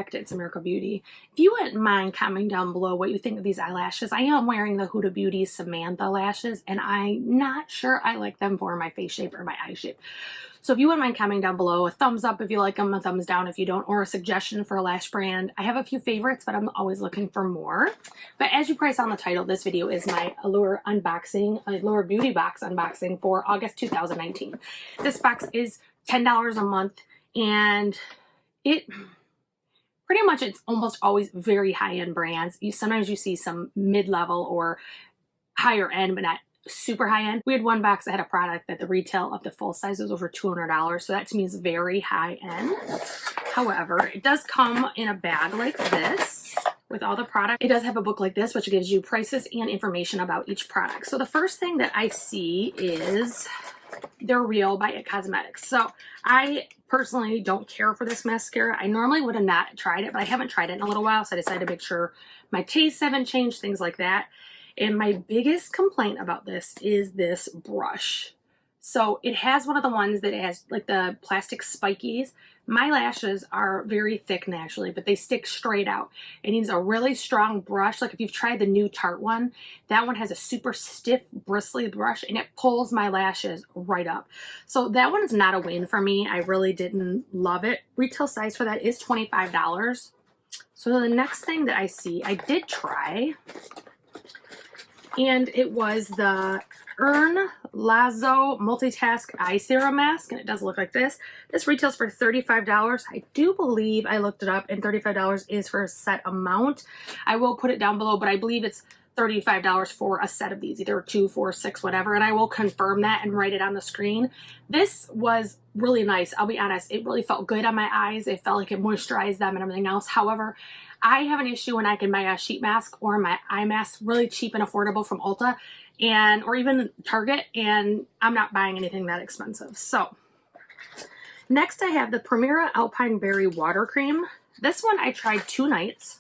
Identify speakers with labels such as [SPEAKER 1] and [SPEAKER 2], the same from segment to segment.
[SPEAKER 1] Select. It's America Beauty. If you wouldn't mind commenting down below what you think of these eyelashes. I am wearing the Huda Beauty Samantha lashes, and I'm not sure I like them for my face shape or my eye shape. So if you wouldn't mind commenting down below, a thumbs up if you like them, a thumbs down if you don't, or a suggestion for a lash brand. I have a few favorites, but I'm always looking for more. But as you probably saw in the title, this video is my Allure unboxing, Allure Beauty Box unboxing for August 2019. This box is $10 a month, and it pretty much, it's almost always very high-end brands. Sometimes you see some mid-level or higher end, but not super high end. We had one box that had a product that the retail of the full size was over $200, so that to me is very high end. However, it does come in a bag like this with all the product. It does have a book like this, which gives you prices and information about each product. So the first thing that I see is They're Real by It Cosmetics. So I personally don't care for this mascara. I normally would have not tried it, but I haven't tried it in a little while, so I decided to make sure my tastes haven't changed, things like that. And my biggest complaint about this is this brush. So it has one of the ones that has like the plastic spikies. My lashes are very thick naturally, but they stick straight out. It needs a really strong brush. Like if you've tried the new Tarte one, that one has a super stiff, bristly brush, and it pulls my lashes right up. So that one's not a win for me. I really didn't love it. Retail size for that is $25. So the next thing that I see, I did try, and it was the Laszlo Multitask Eye Serum Mask, and it does look like this. This retails for $35. I do believe I looked it up, and $35 is for a set amount. I will put it down below, but I believe it's $35 for a set of these, either 2, 4, 6, whatever, and I will confirm that and write it on the screen. This was really nice. I'll be honest, it really felt good on my eyes. It felt like it moisturized them and everything else. However, I have an issue when I can buy a sheet mask or my eye mask really cheap and affordable from Ulta or even Target, and I'm not buying anything that expensive. So next I have the Primera Alpine Berry Water Cream. This one I tried 2 nights,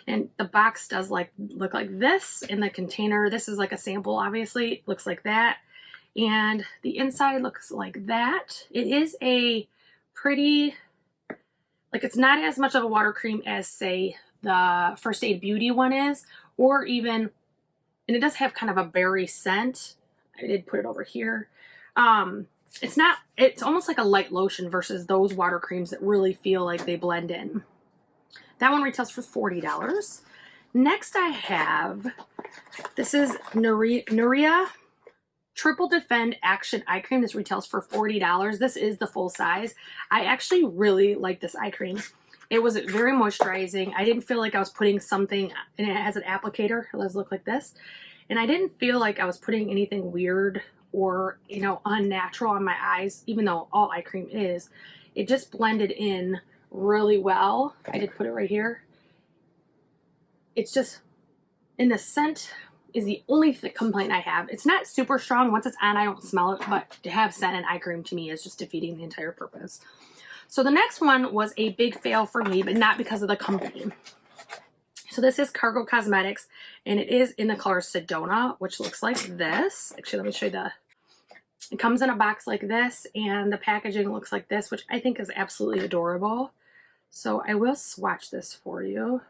[SPEAKER 1] and the box does look like this in the container. This is like a sample, obviously. It looks like that, and the inside looks like that. It is a pretty, like, it's not as much of a water cream as, say, the First Aid Beauty one is, or even, and it does have kind of a berry scent. I did put it over here. It's almost like a light lotion versus those water creams that really feel like they blend in. That one retails for $40. Next I have, this is Nuria Triple Defend Action Eye Cream. This retails for $40. This is the full size. I actually really like this eye cream. It was very moisturizing. I didn't feel like I was putting something, and it has an applicator. It does look like this. And I didn't feel like I was putting anything weird or, you know, unnatural on my eyes, even though all eye cream is. It just blended in really well. I did put it right here. It's just, and the scent is the only complaint I have. It's not super strong. Once it's on, I don't smell it, but to have scent in eye cream to me is just defeating the entire purpose. So the next one was a big fail for me, but not because of the company. So this is Cargo Cosmetics, and it is in the color Sedona, which looks like this. Actually, let me show you it comes in a box like this, and the packaging looks like this, which I think is absolutely adorable. So I will swatch this for you.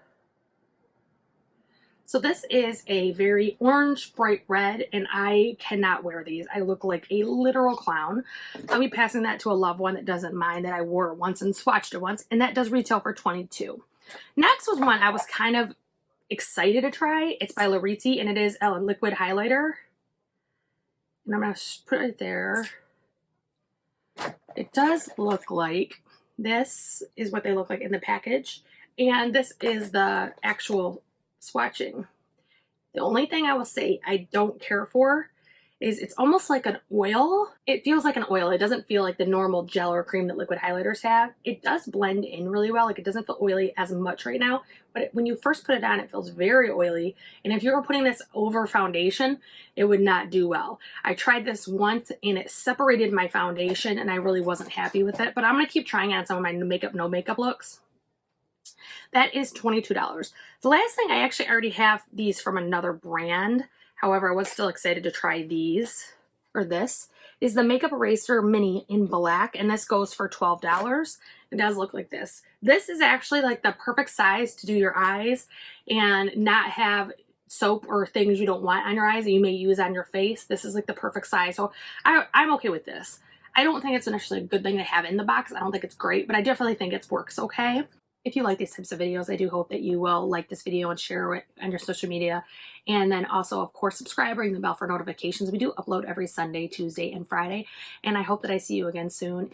[SPEAKER 1] So this is a very orange, bright red, and I cannot wear these. I look like a literal clown. I'll be passing that to a loved one that doesn't mind that I wore it once and swatched it once, and that does retail for $22. Next was one I was kind of excited to try. It's by Laritzy, and it is a liquid highlighter. And I'm going to put it right there. It does look like, this is what they look like in the package, and this is the actual swatching. The only thing I will say I don't care for is it's almost like an oil. It feels like an oil. It doesn't feel like the normal gel or cream that liquid highlighters have. It does blend in really well. Like, it doesn't feel oily as much right now, but when you first put it on, it feels very oily. And if you were putting this over foundation, it would not do well. I tried this once and it separated my foundation, and I really wasn't happy with it, but I'm going to keep trying on some of my makeup, no makeup looks. That is $22. The last thing, I actually already have these from another brand. However, I was still excited to try these. or this, is the Makeup Eraser Mini in black, and this goes for $12. It does look like this. This is actually like the perfect size to do your eyes and not have soap or things you don't want on your eyes that you may use on your face. This is like the perfect size. So I'm okay with this. I don't think it's actually a good thing to have in the box. I don't think it's great, but I definitely think it works okay. If you like these types of videos, I do hope that you will like this video and share it on your social media. And then also, of course, subscribe, ring the bell for notifications. We do upload every Sunday, Tuesday, and Friday. And I hope that I see you again soon.